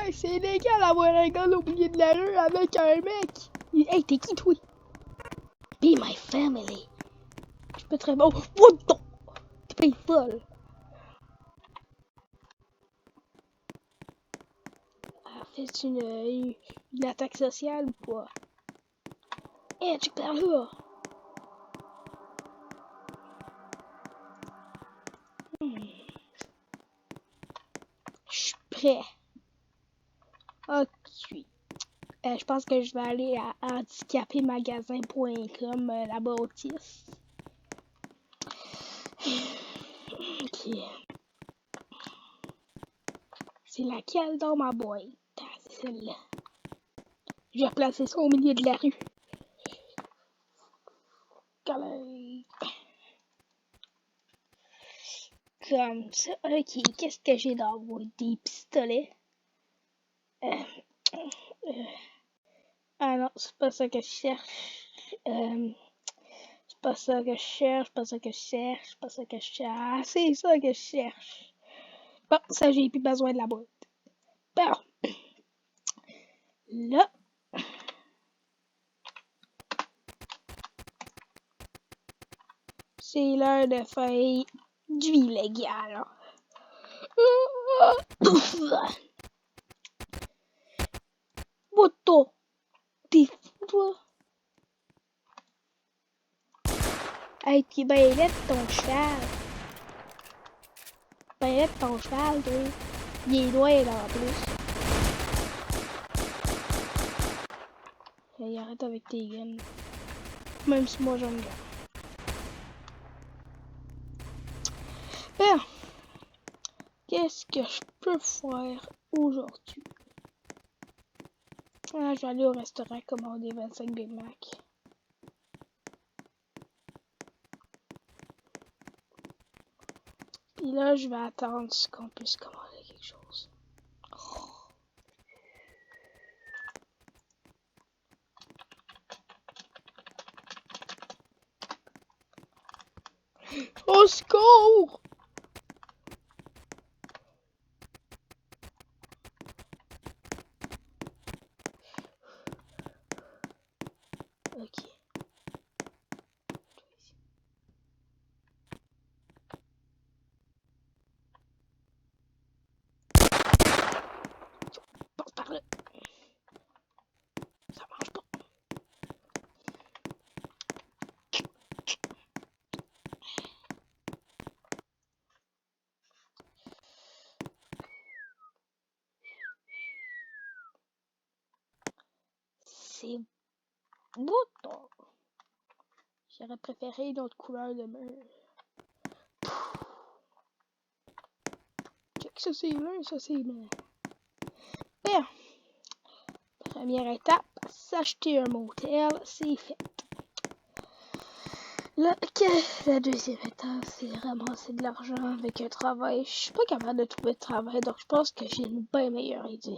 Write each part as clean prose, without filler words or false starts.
Ouais, c'est illégal avoir un gars au milieu de la rue avec un mec. Hey, t'es qui, toi? Be my family. Je peux très bon. What the? T'es pas folle. Fais-tu une attaque sociale ou quoi? Hey, tu parles là. Je suis prêt. Ok. Je pense que je vais aller à handicapémagasin.com là-bas au TIS. Ok. C'est laquelle dans ma boîte? C'est celle-là. Je vais placer ça au milieu de la rue. Comme ça. Ok, qu'est-ce que j'ai dans la boîte? Des pistolets. Ah non, c'est pas ça que je cherche. C'est pas ça que je cherche, pas ça que je cherche, pas ça que je cherche. Ah, c'est ça que je cherche. Bon, ça, j'ai plus besoin de la boîte. Bon. Là. C'est l'heure de faire du illégal. Moto. T'es fou, toi? Hey, t'es ben laid ton cheval. Ben laid ton cheval, toi. Il est noir en plus. Hey, arrête avec tes guns. Même si moi j'aime bien. Ben, qu'est-ce que je peux faire aujourd'hui? Ah, je vais aller au restaurant commander 25 Big Mac. Puis là, je vais attendre qu'on puisse commander quelque chose. Au secours! Ok. Passe par là. Ça marche pas. C'est beau. J'aurais préféré une autre couleur de mur. Ça c'est bleu, ça c'est blanc. Bien. Première étape, s'acheter un motel, c'est fait. Là, la deuxième étape, c'est ramasser de l'argent avec un travail. Je suis pas capable de trouver de travail, donc je pense que j'ai une bien meilleure idée.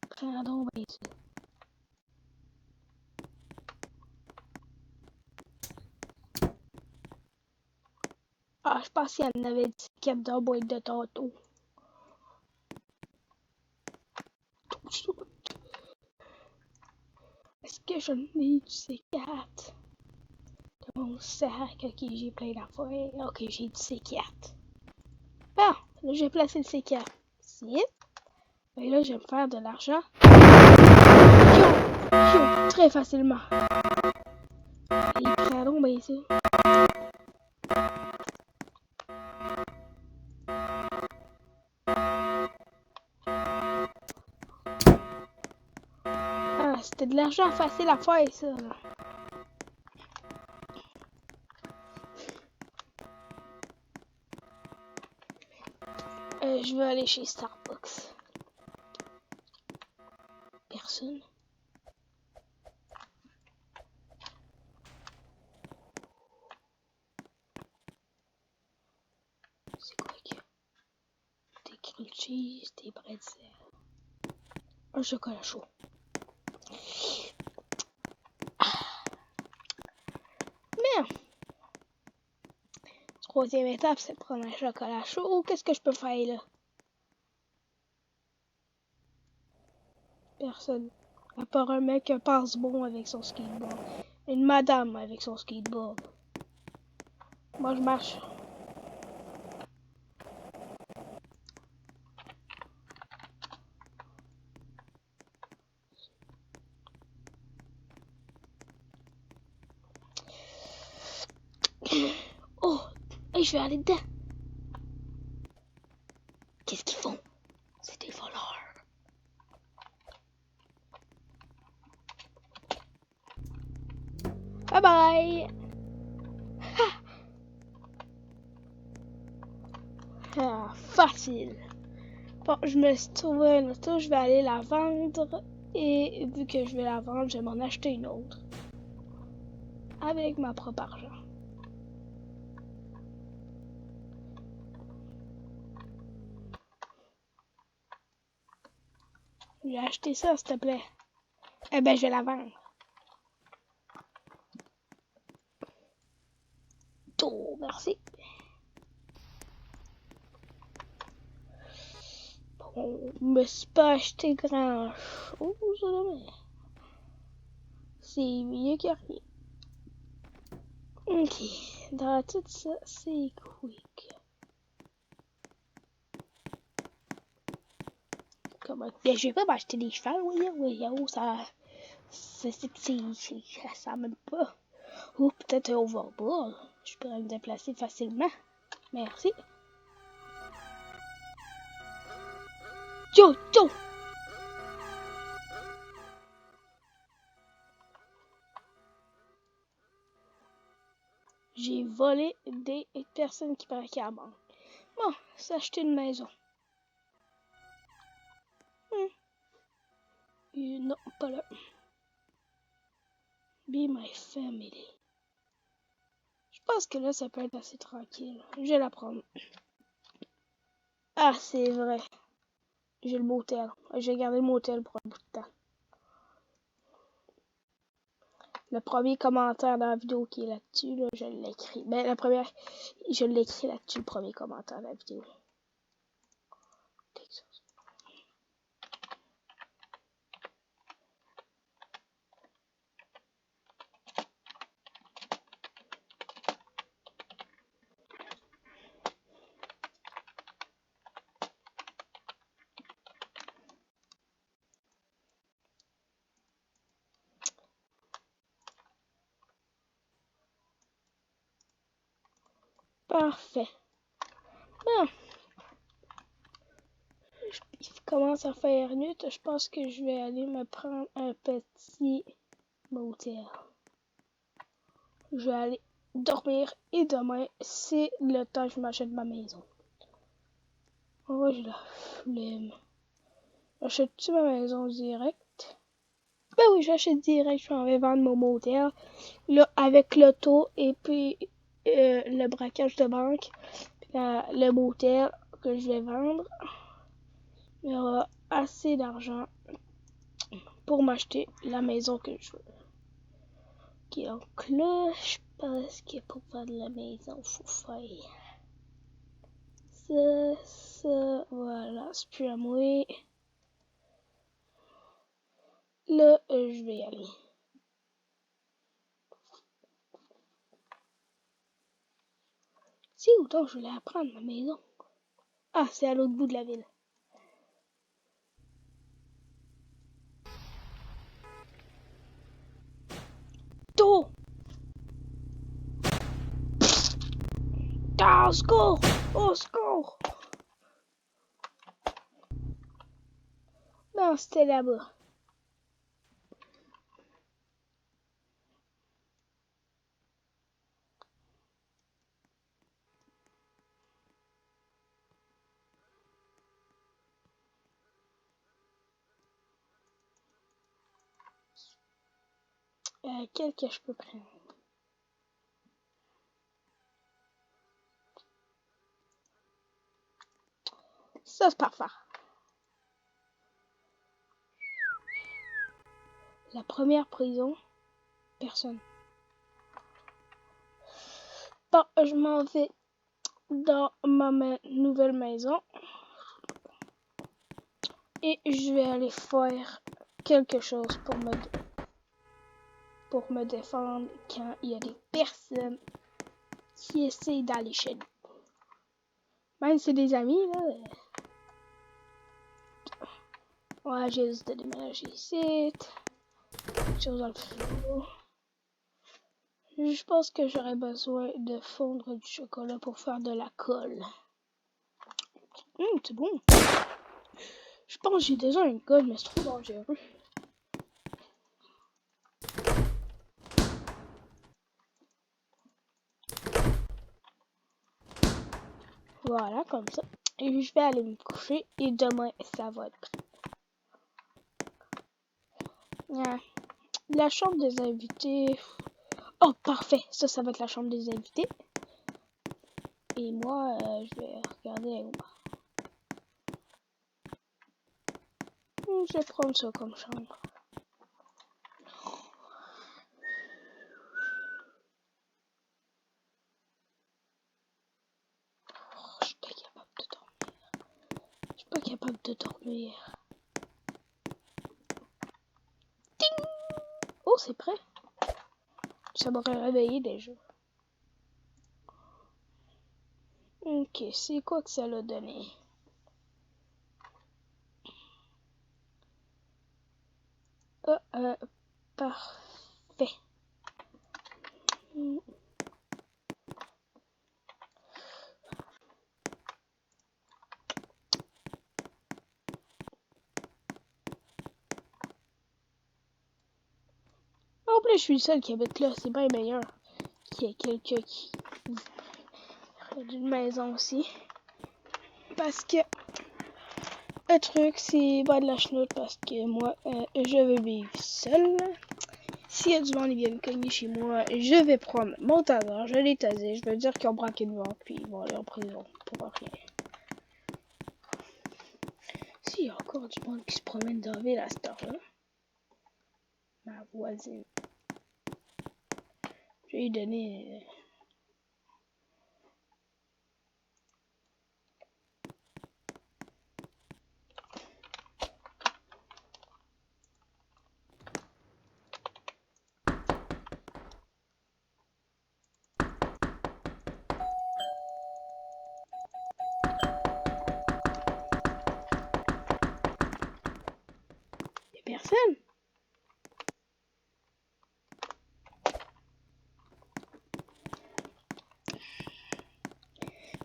Prends donc bien ça. Ah, je pense qu'il y en avait 17 dans la boîte de tantôt. Est-ce que je n'ai du C4? De mon sac, ok, j'ai plein d'affaires. Ok, j'ai du C4. Bon, là, j'ai placé le C4 ici. Et là, je vais me faire de l'argent. Très facilement. Et prends donc bien ça. Ah, c'était de l'argent facile à faire, ça. Là. Je vais aller chez Starbucks. Personne. C'est quoi que... Des grilled cheese, des bretzels. Un chocolat chaud. Bien. Troisième étape, c'est de prendre un chocolat chaud. Qu'est-ce que je peux faire là? Personne. À part un mec qui passe bon avec son skateboard. Une madame avec son skateboard. Moi, je marche. Oh! Et je vais aller dedans. Qu'est-ce qu'ils font? C'est des voleurs. Bye bye! Ah, facile. Bon, je me suis trouvé une auto, je vais aller la vendre. Et vu que je vais la vendre, je vais m'en acheter une autre. Avec ma propre argent. Je vais acheter ça, s'il te plaît. Eh ben, je vais la vendre. Oh, merci. Bon, je me suis pas acheté grand chose, mais c'est mieux que rien. Ok, dans tout ça, c'est quick. Comment? Ben, je vais pas m'acheter des chevaux, voyons, ça même pas. Ou peut-être un overboard. Je pourrais me déplacer facilement. Merci. Yo! J'ai volé des personnes qui paraissent à la banque. Bon, s'acheter une maison. Non, pas là. Be my family. Je pense que là, ça peut être assez tranquille. Je vais la prendre. Ah, c'est vrai. J'ai le motel. Je vais garder le motel pour un bout de temps. Le premier commentaire dans la vidéo qui est là-dessus, là, je l'écris. Ben, la première, je l'écris là-dessus, le premier commentaire de la vidéo. Parfait. Bon. Il commence à faire nuit. Je pense que je vais aller me prendre un petit motel. Je vais aller dormir et demain, c'est le temps que je m'achète ma maison. Oh, j'ai la flemme. J'achète-tu ma maison direct? Ben oui, j'achète direct. Je vais vendre mon motel. Là, avec l'auto et puis le braquage de banque. Puis le motel que je vais vendre. Il y aura assez d'argent pour m'acheter la maison que je veux. Ok, donc là, je pense que pour vendre la maison, il faut faire ça, voilà, c'est plus à moi. Là, je vais y aller. C'est où donc je voulais apprendre ma maison? Ah, c'est à l'autre bout de la ville. Tôt! Au secours! Au secours! Non, c'était là-bas. Quel que je peux prendre? Ça, c'est parfait. La première prison, personne. Bon, je m'en vais dans ma nouvelle maison. Et je vais aller faire quelque chose pour me défendre quand il y a des personnes qui essaient d'aller chez nous. Même si c'est des amis, là. Ouais, j'ai juste de déménager ici. Quelque chose dans le frigo. Je pense que j'aurais besoin de fondre du chocolat pour faire de la colle. C'est bon. Je pense que j'ai déjà une colle, mais c'est trop dangereux. Voilà, comme ça. Et je vais aller me coucher et demain, ça va être prêt. La chambre des invités. Oh, parfait. Ça va être la chambre des invités. Et moi, je vais regarder avec moi. Je vais prendre ça comme chambre. Oh, je suis pas capable de dormir. Je suis pas capable de dormir. Ting! Oh, c'est prêt. Ça m'aurait réveillé déjà. Ok, c'est quoi que ça l'a donné? Oh, parfait. En plus, je suis le seul qui habite là. C'est bien meilleur qu'il y ait quelqu'un qui a une maison aussi. Parce que le truc, c'est pas de la chenoute parce que moi, je veux vivre seul. S'il y a du monde qui vient me cogner chez moi, je vais prendre mon taser, je vais les taser, je vais dire qu'ils ont braqué une banque, puis ils vont aller en prison pour rien. S'il y a encore du monde qui se promène dans la ville à cette heure-là, ma voisine, je vais lui donner... Y'a personne.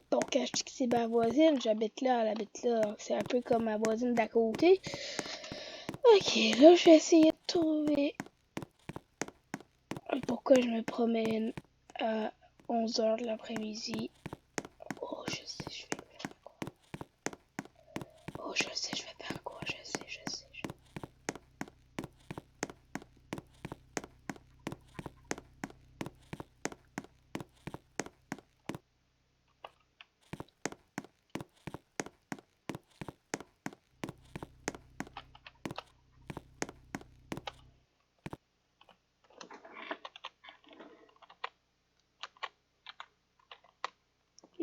Bon, quand je dis que c'est ma voisine, j'habite là, elle habite là, c'est un peu comme ma voisine d'à côté. Ok, là, je vais essayer de trouver pourquoi je me promène à 11h de l'après-midi. Oh, je sais, je vais faire quoi. Oh, je sais, je vais faire quoi. Je sais.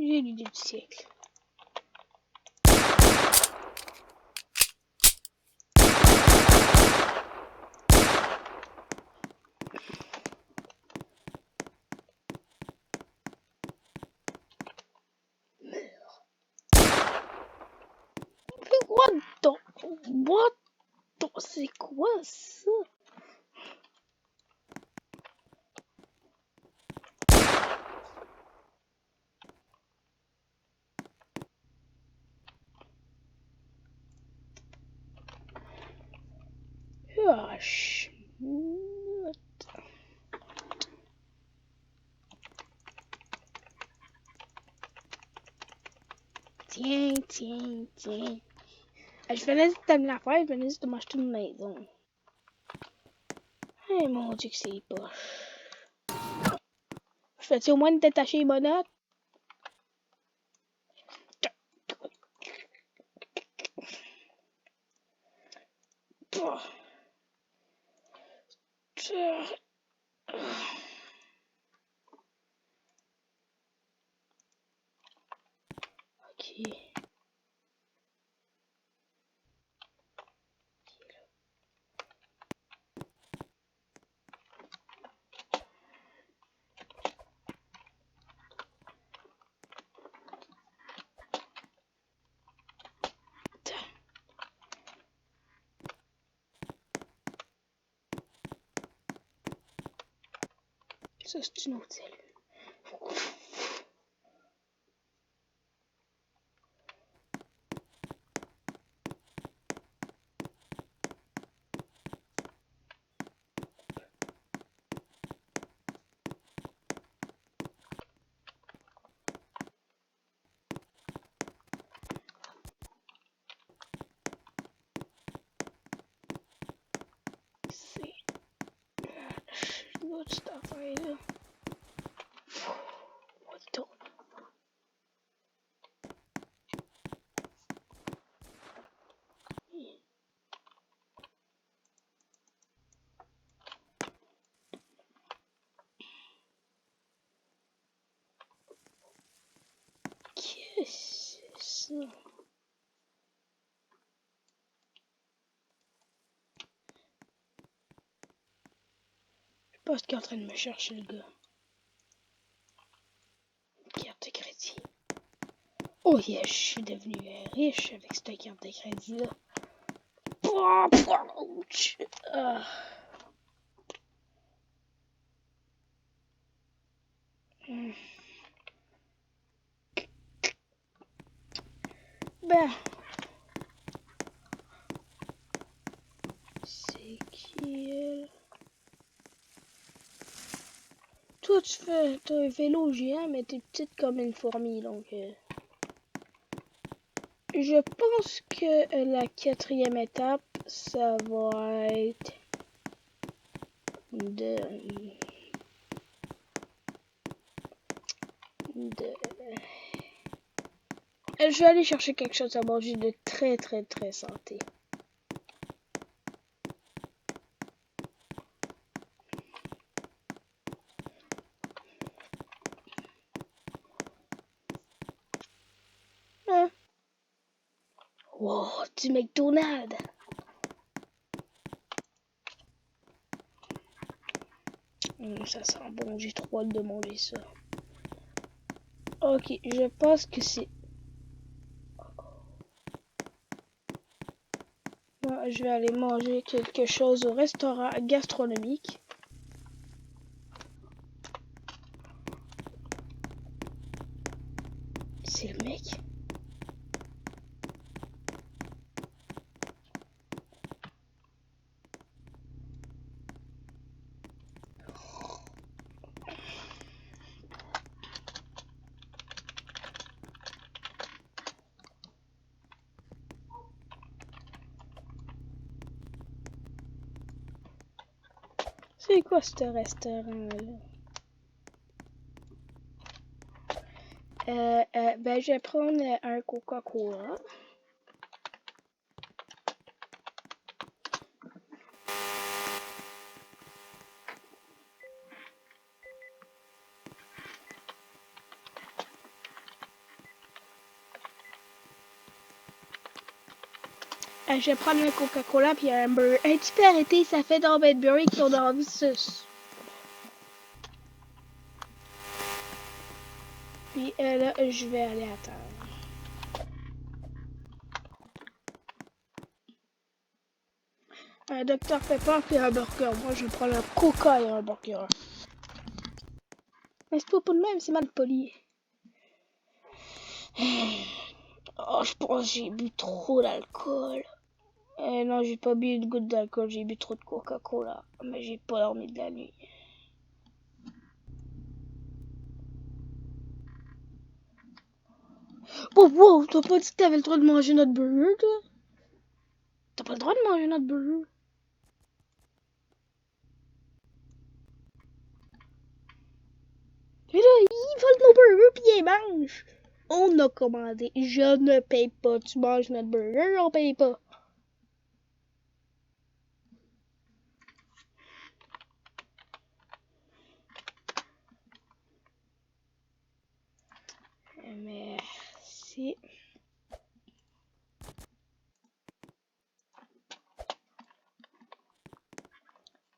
J'ai l'idée du siècle. What the... C'est quoi ça? Ah, Tiens. Je venais de terminer l'affaire, je venais juste de m'acheter une maison. Eh mon dieu que c'est poche. Je fais-tu au moins de détacher les monottes? faire... Ok. Ça, c'est une autre cellule. C'est l'autre cette affaire-là. What the... Qu'est-ce que c'est ça? Je pense qu'il est en train de me chercher le gars. Carte de crédit. Oh yes, je suis devenu riche avec cette carte de crédit-là. Ah. Ben, c'est qui elle? Toi, tu fais un vélo géant, mais t'es petite comme une fourmi, donc... Je pense que la 4e étape, ça va être de... Je vais aller chercher quelque chose à manger de très santé. Hein? Wow, du McDonald's! Ça sent bon, j'ai trop hâte de manger ça. Ok, je pense que c'est... Moi, je vais aller manger quelque chose au restaurant gastronomique. C'est le mec. C'est quoi ce restaurant-là? Ben, je vais prendre un Coca-Cola. Je vais prendre un Coca-Cola puis un burger. Hey, tu peux arrêter, ça fait dans Bedbury qui ont envie de se... Puis là, je vais aller attendre. Un Dr Pepper puis un burger. Moi, je vais prendre un Coca et un burger. Mais c'est pas de même, c'est mal poli. Oh, je pense que j'ai bu trop d'alcool. Non, j'ai pas bu une goutte d'alcool, j'ai bu trop de Coca-Cola. Mais j'ai pas dormi de la nuit. Oh, wow, t'as pas dit que t'avais le droit de manger notre burger, toi? T'as pas le droit de manger notre burger. Mais là, ils volent nos burgers pis ils mangent. On a commandé. Je ne paye pas. Tu manges notre burger, on paye pas.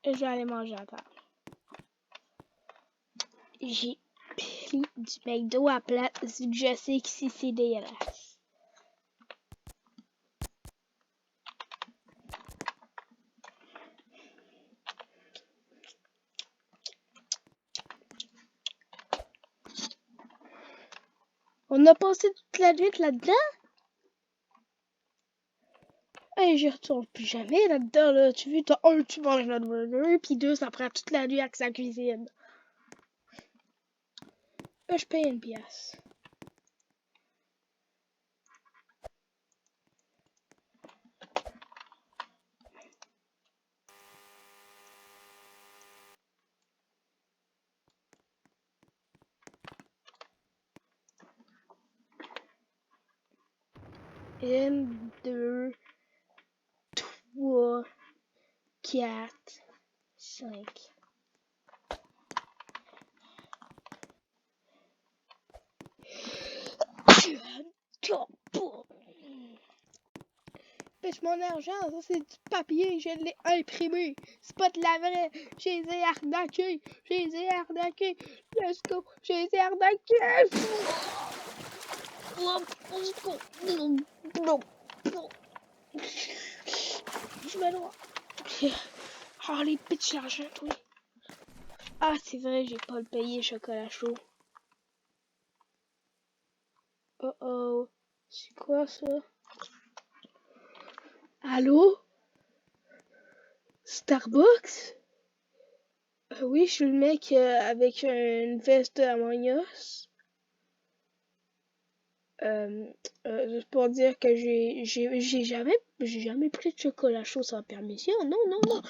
Et je vais aller manger à table. J'ai pris du McDo à plat. Je sais que c'est dégueulasse. On a passé toute la nuit là-dedans? Hey, j'y retourne plus jamais là-dedans, là. Tu vois, tu manges notre burger, puis 2, ça prend toute la nuit avec sa cuisine. Je paye 1$. Une, 2, 3, 4, 5. Pêche mon argent, ça c'est du papier, je l'ai imprimé. C'est pas de la vraie. Je les ai arnaqués. Je les ai arnaqués. Let's go. Je les ai arnaqués. Je me noie. Oh, les bitches l'argent, toi. Ah, c'est vrai, j'ai pas le payé, chocolat chaud. Oh oh. C'est quoi ça? Allô? Starbucks? Oui, je suis le mec avec une veste Among Us. Juste pour dire que j'ai jamais pris de chocolat chaud sans permission. Non, non, non.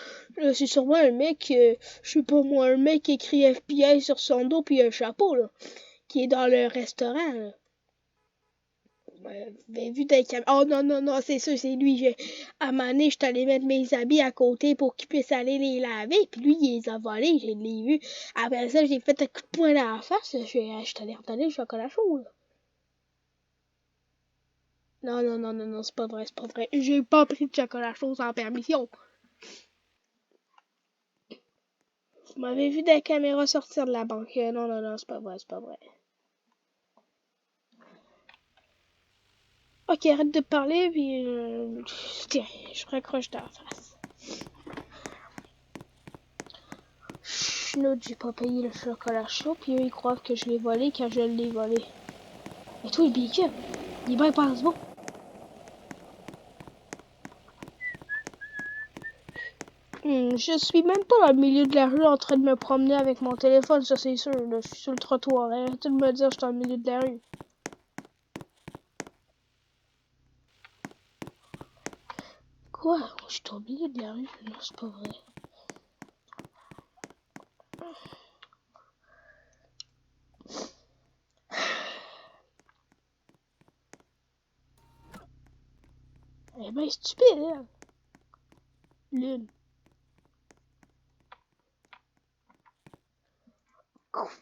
C'est sûrement un mec, je sais pas moi, un mec qui écrit FBI sur son dos puis un chapeau, là, qui est dans le restaurant, là. Vous avez vu des caméras. Oh non, non, non, c'est sûr, c'est lui. À un moment donné, je suis allée mettre mes habits à côté pour qu'il puisse aller les laver. Puis lui, il les a volés, je l'ai vu. Après ça, j'ai fait un coup de poing dans la face. Je suis allée redonner le chocolat chaud, là. Non, non, non, non, non, c'est pas vrai, c'est pas vrai. J'ai pas pris de chocolat chaud sans permission. Vous m'avez vu des caméras sortir de la banque. Non, non, non, c'est pas vrai, c'est pas vrai. Ok, arrête de parler, puis... tiens, je raccroche dans la face. Chut, j'ai pas payé le chocolat chaud, puis eux, ils croient que je l'ai volé quand je l'ai volé. Et toi, il pique. Il va passe bon. Je suis même pas dans le milieu de la rue en train de me promener avec mon téléphone, ça c'est sûr. Là, je suis sur le trottoir. Arrêtez de me dire que je suis dans le milieu de la rue. Quoi? Je suis au milieu de la rue? Non, c'est pas vrai. Elle est bien stupide, elle. Lune.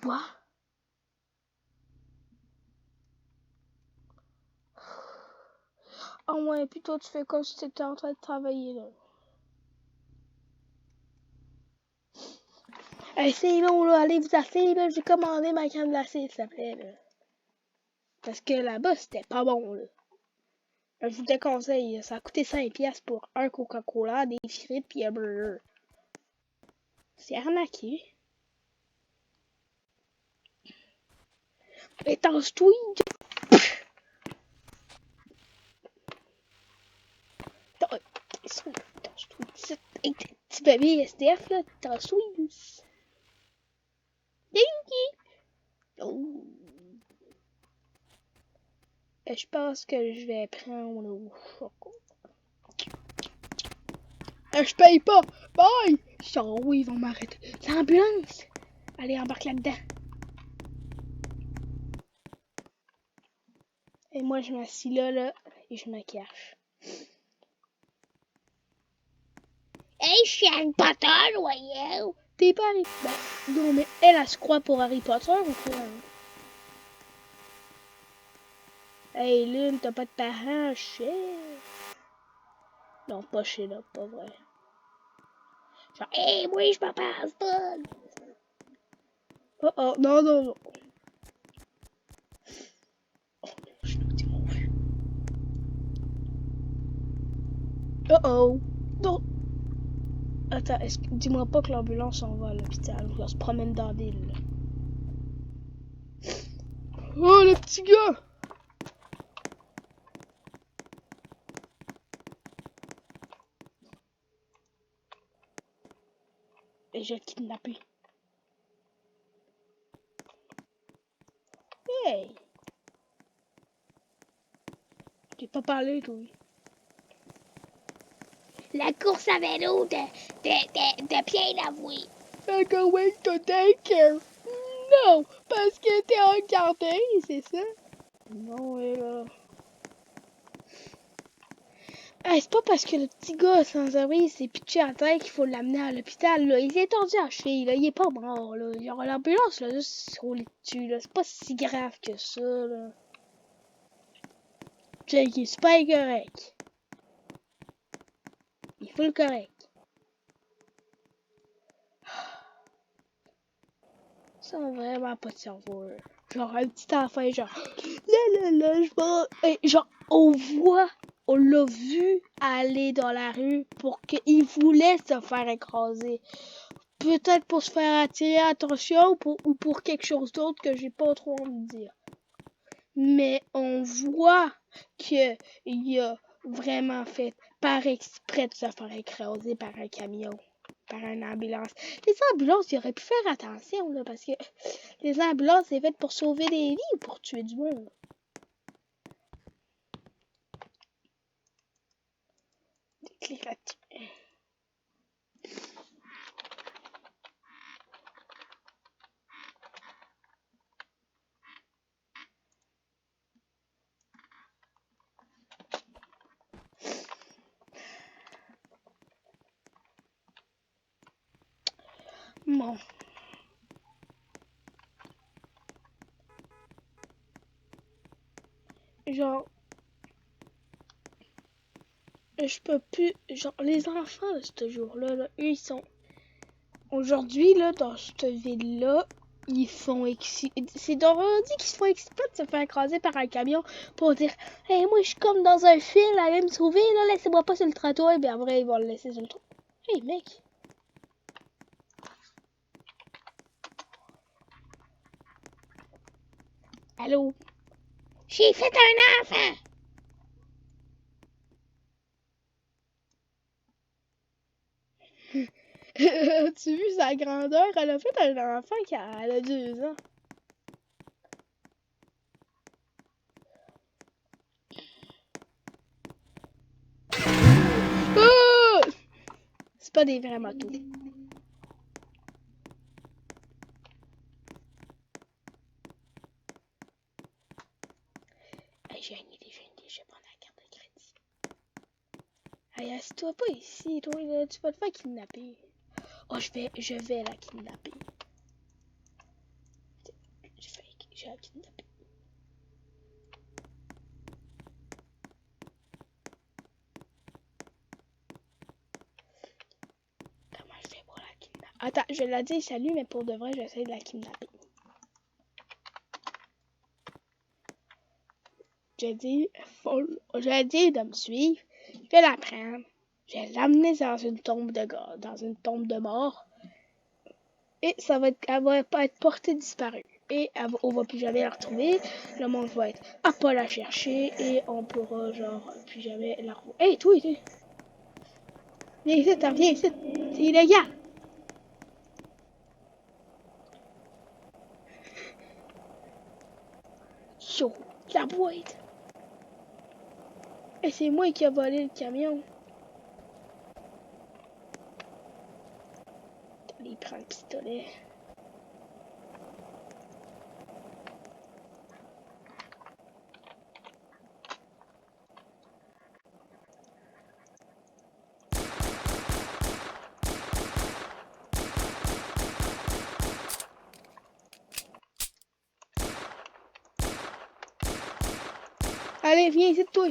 Quoi? Ah ouais, puis toi, tu fais comme si t'étais en train de travailler, là. Hey, c'est long, là. Allez vous asseoir, là. J'ai commandé ma crème glacée, s'il te plaît, là. Parce que là-bas, c'était pas bon, là. Je vous déconseille, ça a coûté 5$ pour un Coca-Cola, des frites pis un burger. C'est arnaqué. Et tasse-toi! Tasse-toi! Petit bébé SDF, là, tasse-toi! Dinky! Oh! Je pense que je vais prendre au chocolat. Je paye pas! Bye! Oh, ils vont m'arrêter. L'ambulance! Allez, embarque là-dedans. Et moi, je m'assis là, et je me cache. Hey, je suis Harry Potter, voyons! T'es pas Harry Potter? Ben, non, mais elle se croit pour Harry Potter ou quoi? Hey, Lune, t'as pas de parents, chez? Non, pas chez là, pas vrai. Genre, hey, moi, je me passe pas. Oh oh, non, non, non. Oh, je me dis mon vu. Oh oh. Non. Attends, dis-moi pas que l'ambulance s'en va à l'hôpital ou elle se promène dans la ville. Là. Oh, le petit gars! Et j'ai kidnappé. Hey! J'ai pas parlé, toi. La course à vélo de Pierre Lavoué. I'm going to daycare. Non, parce que t'es en garderie, c'est ça? Non, et là. Hey, c'est pas parce que le petit gars sans abri s'est pitché à terre qu'il faut l'amener à l'hôpital, là. Il s'est tordu à la cheville, là. Il est pas mort, là. Genre, l'ambulance, là, juste roulé dessus, là. C'est pas si grave que ça, là. Check, il est super correct. Il est full correct. Ça n'a vraiment pas de cerveau, là. Genre, un petit enfant, genre, là, je vais. Et genre, on l'a vu aller dans la rue pour qu'il voulait se faire écraser. Peut-être pour se faire attirer l'attention ou pour quelque chose d'autre que j'ai pas trop envie de dire. Mais on voit qu'il a vraiment fait par exprès de se faire écraser par un camion, par une ambulance. Les ambulances, ils auraient pu faire attention, là, parce que les ambulances, c'est fait pour sauver des vies ou pour tuer du monde. Bon. Genre, je peux plus. Genre, les enfants de ce jour-là, là, eux, ils sont. Aujourd'hui, là, dans cette ville-là, ils font c'est dit qu'ils se font exprès de se faire écraser par un camion pour dire hey, moi, je suis comme dans un film, à me sauver, là, laissez-moi pas sur le trottoir, et bien après, ils vont le laisser sur le trottoir. Hey, mec! Allô? J'ai fait un enfant. As-tu vu sa grandeur? Elle a fait un enfant qui a 2 ans. Oh! C'est pas des vrais motos. Hey, j'ai une idée, je vais prendre la carte de crédit. Hey, assieds-toi pas ici, toi, là, tu vas te faire kidnapper. Oh, je vais la kidnapper. Je vais la kidnapper. Comment je fais pour la kidnapper? Attends, je la dis salut, mais pour de vrai, j'essaie de la kidnapper. J'ai dit de me suivre. Je vais la prendre. Je vais l'amener dans une tombe de mort. Et elle va pas être portée disparue. Et on va plus jamais la retrouver. Le monde va être à pas la chercher. Et on pourra, genre, plus jamais la retrouver. Hey, toi. Viens ici, viens ici. C'est illégal. Yo, la boîte. Et c'est moi qui a volé le camion. Il prend le pistolet. Allez, viens ici, toi.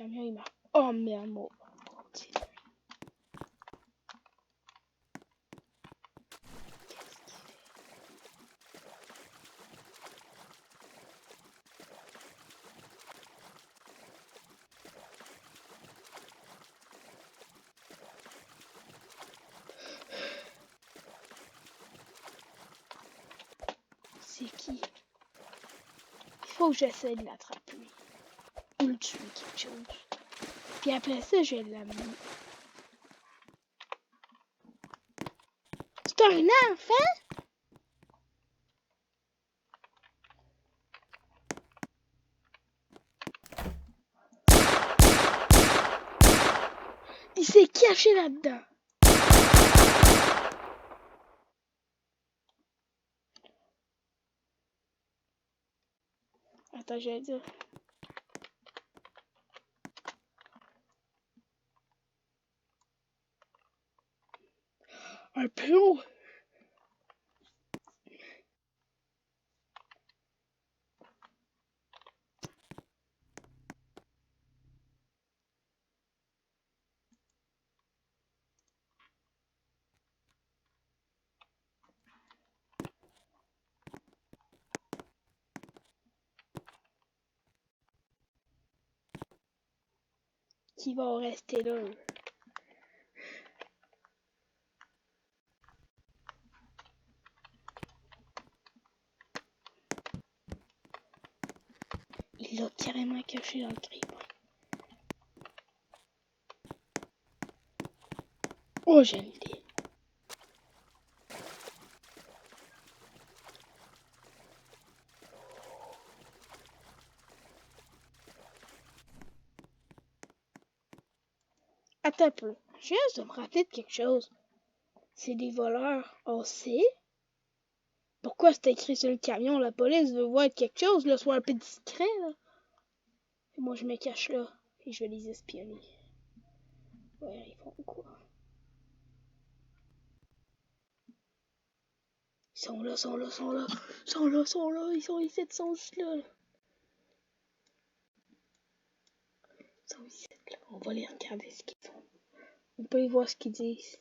camion, il m'a... Oh, merde, mon Dieu. C'est qui? Il faut que j'essaie de l'attraper. Ou le tuer, quelque chose. Puis après ça, je vais l'amener. C'est un enfant? Il s'est caché là-dedans. Attends, je vais dire. Un plomb. Qui va rester là. Il l'a carrément caché dans le grille-pain. Oh, j'ai une idée. Attends un peu. Je viens de me rappeler de quelque chose. C'est des voleurs. On sait. Pourquoi c'est écrit sur le camion? La police veut voir quelque chose, là. Sois un peu discret, là. Et moi, je me cache là. Et je vais les espionner. Ouais, ils font quoi? Ils sont là, sont là, sont là. Sont là, sont là. Ils sont ici, ils sont juste là. Ils sont ici, là. On va les regarder ce qu'ils font. On peut y voir ce qu'ils disent.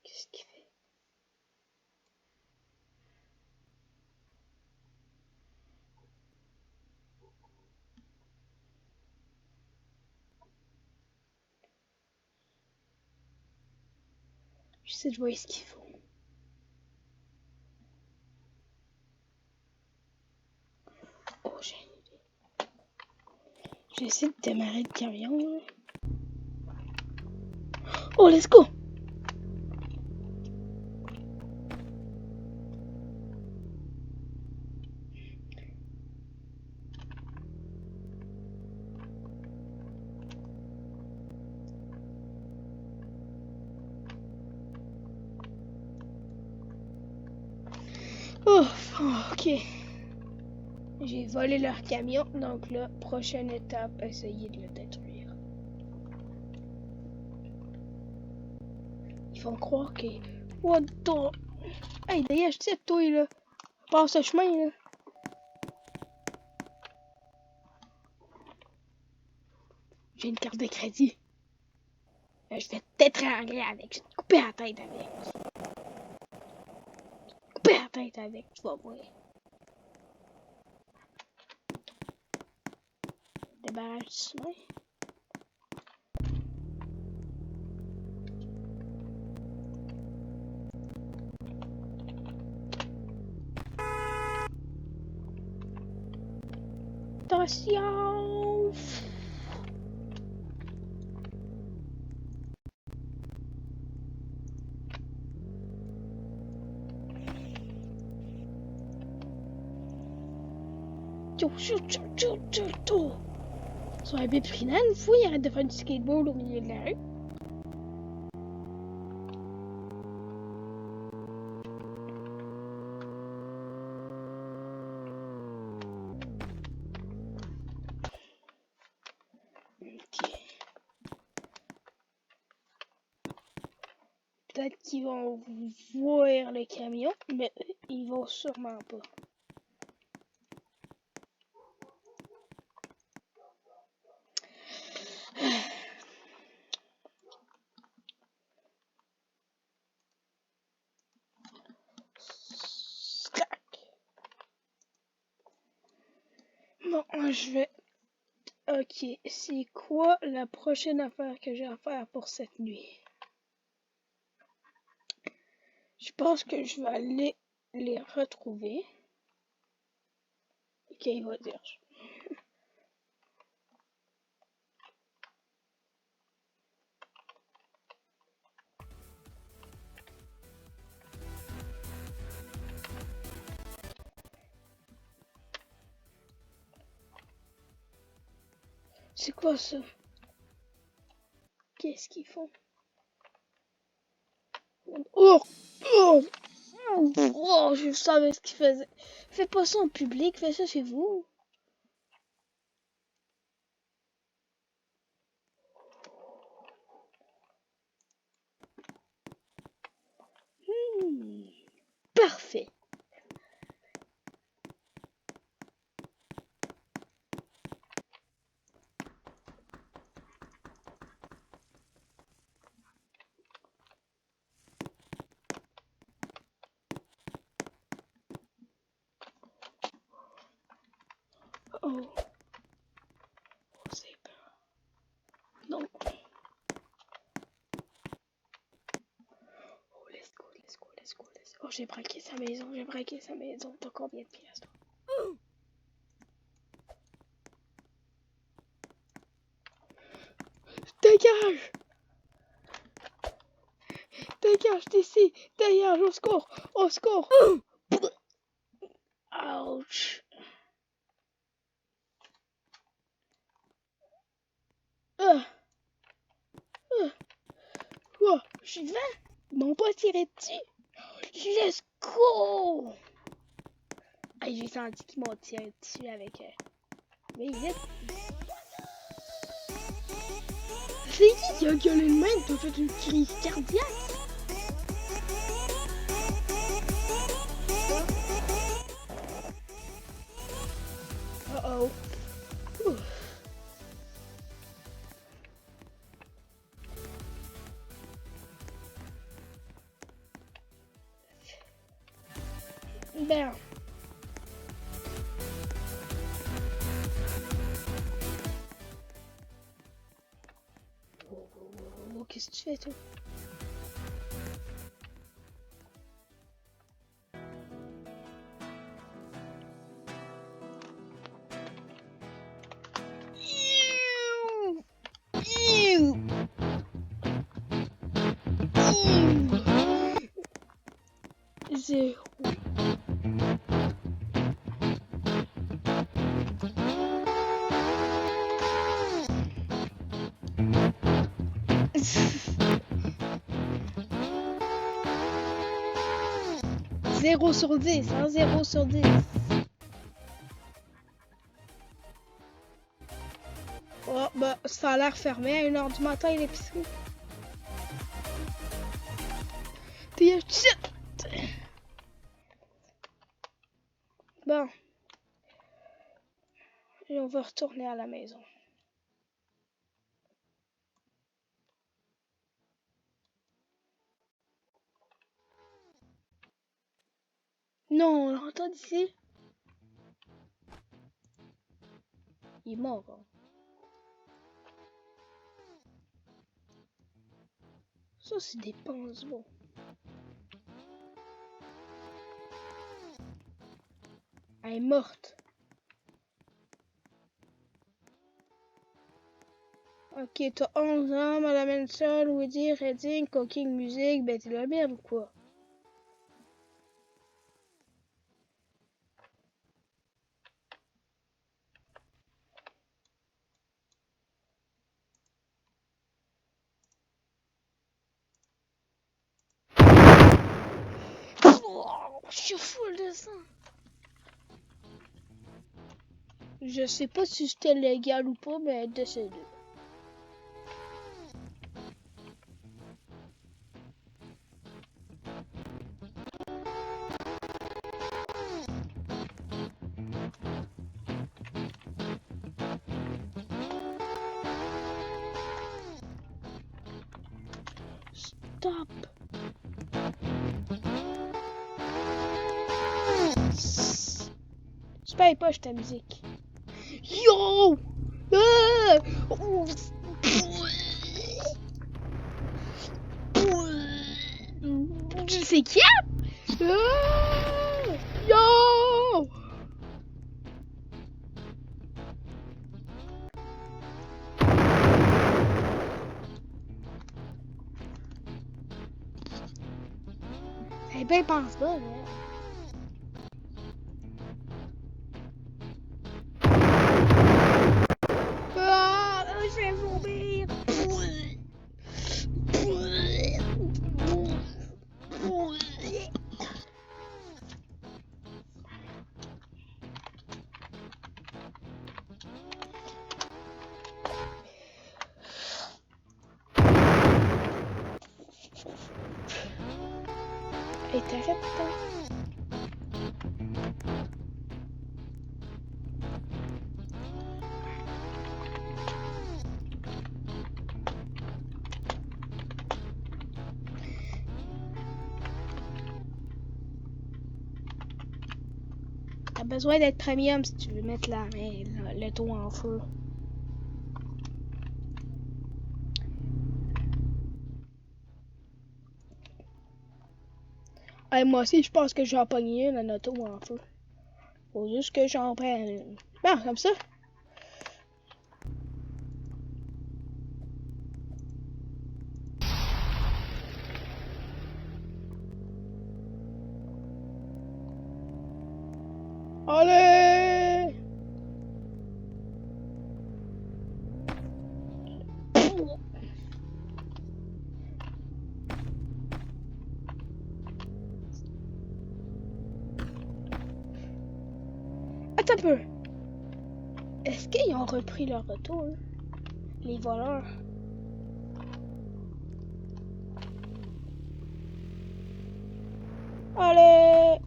Qu'est-ce qu'il fait? J'essaie de voir ce qu'ils font. Oh, j'ai une idée. J'essaie de démarrer le camion, là. Oh, let's go! Oh, ok. J'ai volé leur camion, donc là, prochaine étape, essayer de le détruire. Ils vont croire que... What the... Hey, d'ailleurs, je sais, toi, là. Passe ce chemin, là. J'ai une carte de crédit. Je vais t'étrangler avec. Je vais te couper la tête avec. Couper la tête avec, tu vas voir. Débarrage du chemin. Attention! Sois un peu prudent, une fois, il arrête de faire du skateboard au milieu de la rue. Ok. peut-être qu'ils vont voir les camions, mais ils vont sûrement pas. Bon, je vais... Ok, c'est quoi la prochaine affaire que j'ai à faire pour cette nuit? Je pense que je vais aller les retrouver. Ok, il va dire. C'est quoi ça? Qu'est-ce qu'ils font? Oh! Oh! Oh! Je savais ce qu'ils faisaient. Fais pas ça en public, fais ça chez vous. Parfait. Oh. C'est peur. Non. Oh, let's go, let's go, let's go, let's go. Oh, j'ai braqué sa maison, j'ai braqué sa maison. T'as combien de pièces, toi? Dégage! Dégage d'ici! Dégage, au secours! Au secours! Ouch! Oh, je vais! Ils m'ont pas tiré dessus! Let's go! Hey, j'ai senti qu'ils m'ont tiré dessus avec... Mais vite! C'est qui a gueulé le même? T'as fait une crise cardiaque? Oh oh. Ben. Oh, qu'est-ce que tu fais, toi? Zéro. Zéro sur 10, hein, 0 sur 10. Oh, bah, ça a l'air fermé à 1h du matin, l'épicerie. Puis, shit! Bon. Et on va retourner à la maison. Non, on l'entend d'ici. Il est mort. Hein. Ça, c'est des pansements. Elle est morte. Ok, t'as 11 ans, Madame Henson, Woody, Redding, Cooking Music, ben t'es la merde ou quoi? Oh, je suis full de sang. Je sais pas si c'était légal ou pas, mais elle est décédée. paye pas ta musique. Yo! Ah! C'est qui? Ah! Yo! Eh ben, pense pas, là. Ah, je vais vomir. Et t'arrêtes, t'as besoin d'être premium si tu veux mettre le taux en feu. Hey, moi aussi, je pense que j'en pogne une, la auto en feu. Faut juste que j'en prenne une. Bon, comme ça. Allez! Attends un peu. Est-ce qu'ils ont repris leur retour, hein? Les voleurs? Allez!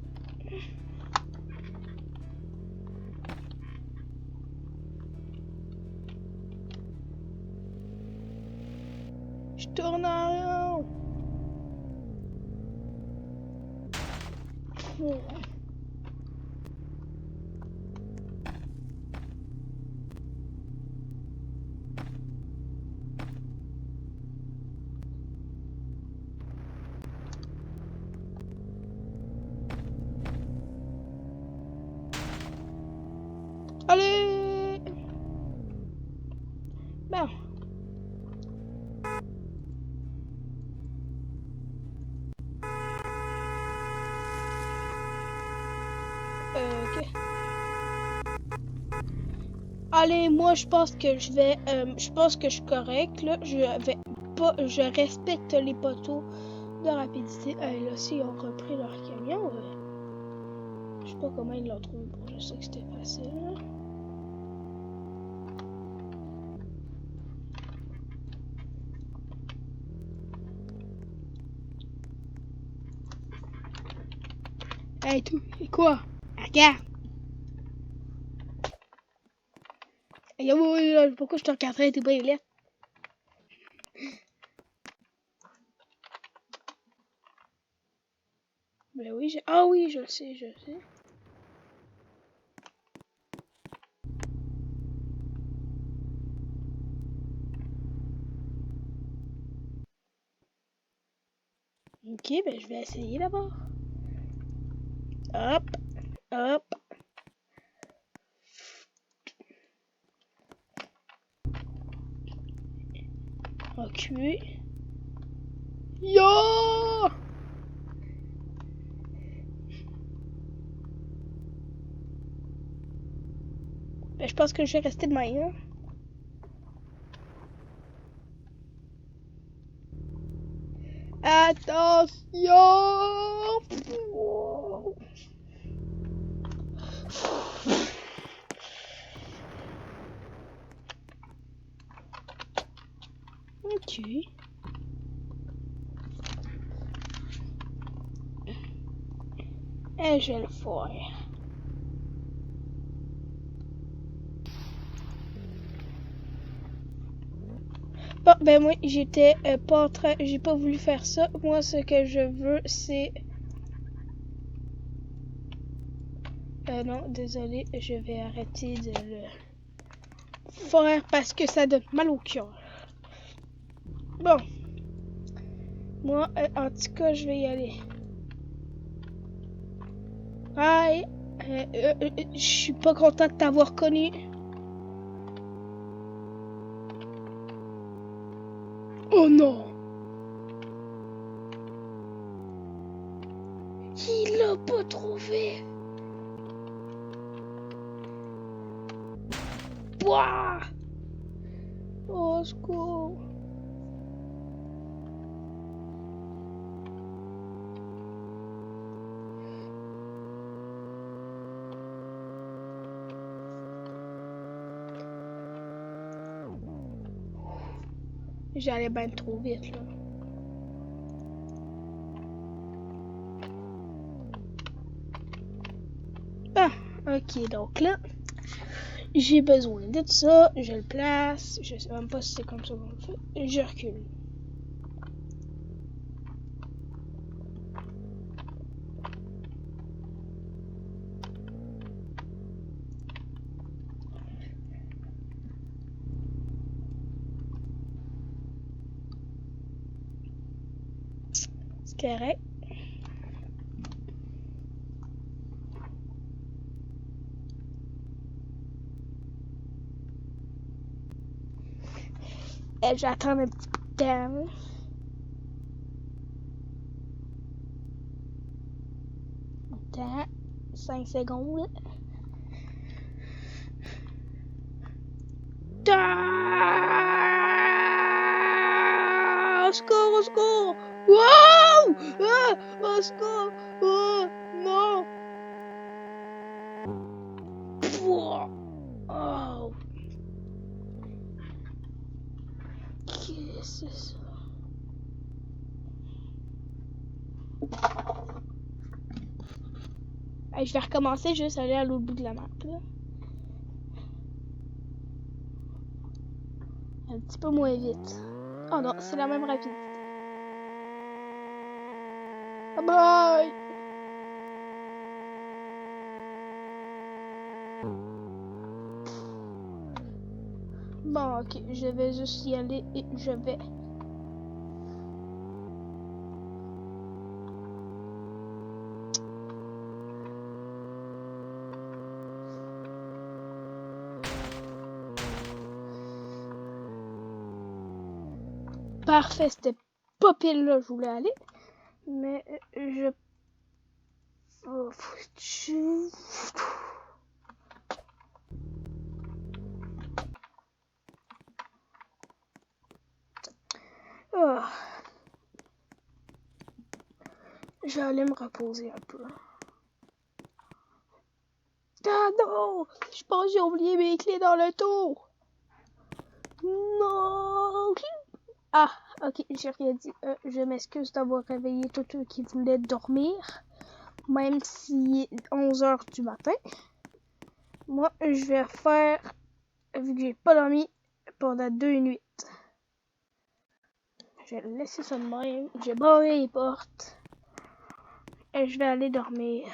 Je tourne en rond. Allez! Bon. Ok. Allez, moi je pense que je vais, je pense que je suis correct là. Je respecte les poteaux de rapidité. Là aussi ils ont repris leur camion. Je sais pas comment ils l'ont trouvé. Bon, je sais que c'était facile. Là. Hey, tout, et quoi? Regarde! Hey, pourquoi je te regarderais tes brilles? Ben oui, ah oui, je le sais, je le sais. Ok, ben je vais essayer d'abord. Hop, hop. Ok. Yo! Ben, je pense que je vais rester de même. Attention! Ok. Et je vais le faire. Bon, ben moi, j'étais pas en train... J'ai pas voulu faire ça. Moi, ce que je veux, c'est... Non, désolé, je vais arrêter de le faire parce que ça donne mal au cœur. Bon. Moi, en tout cas, je vais y aller. Hi! Je suis pas content de t'avoir connu. Oh non! Il l'a pas trouvé! Pouah! Oh, au secours! J'allais bien trop vite, là. Ah, ok, donc là, j'ai besoin de ça, je le place, je sais même pas si c'est comme ça qu'on le fait, je recule. C'est correct. Et j'attends un petit temps. Attends, 5 secondes. Au secours, au secours! Wow! Ah! Au secours! Oh! Non! Pouah! Oh! Qu'est-ce que c'est ça? Hey, je vais recommencer juste aller à l'autre bout de la map, là. Un petit peu moins vite. Oh non, c'est la même rapidité. Bye bye! Bon, ok, je vais juste y aller et je vais. Parfait, c'était pas pile là, je voulais aller. Mais je. Oh, oh. Je vais aller me reposer un peu. Ah non! Je pense que j'ai oublié mes clés dans le tour. Non! Ah, ok, j'ai rien dit. Je m'excuse d'avoir réveillé tous ceux qui voulaient dormir. Même s'il est 11h du matin. Moi, je vais faire, vu que j'ai pas dormi pendant 2 nuits. Je vais laisser ça de même. J'ai barré les portes. Et je vais aller dormir.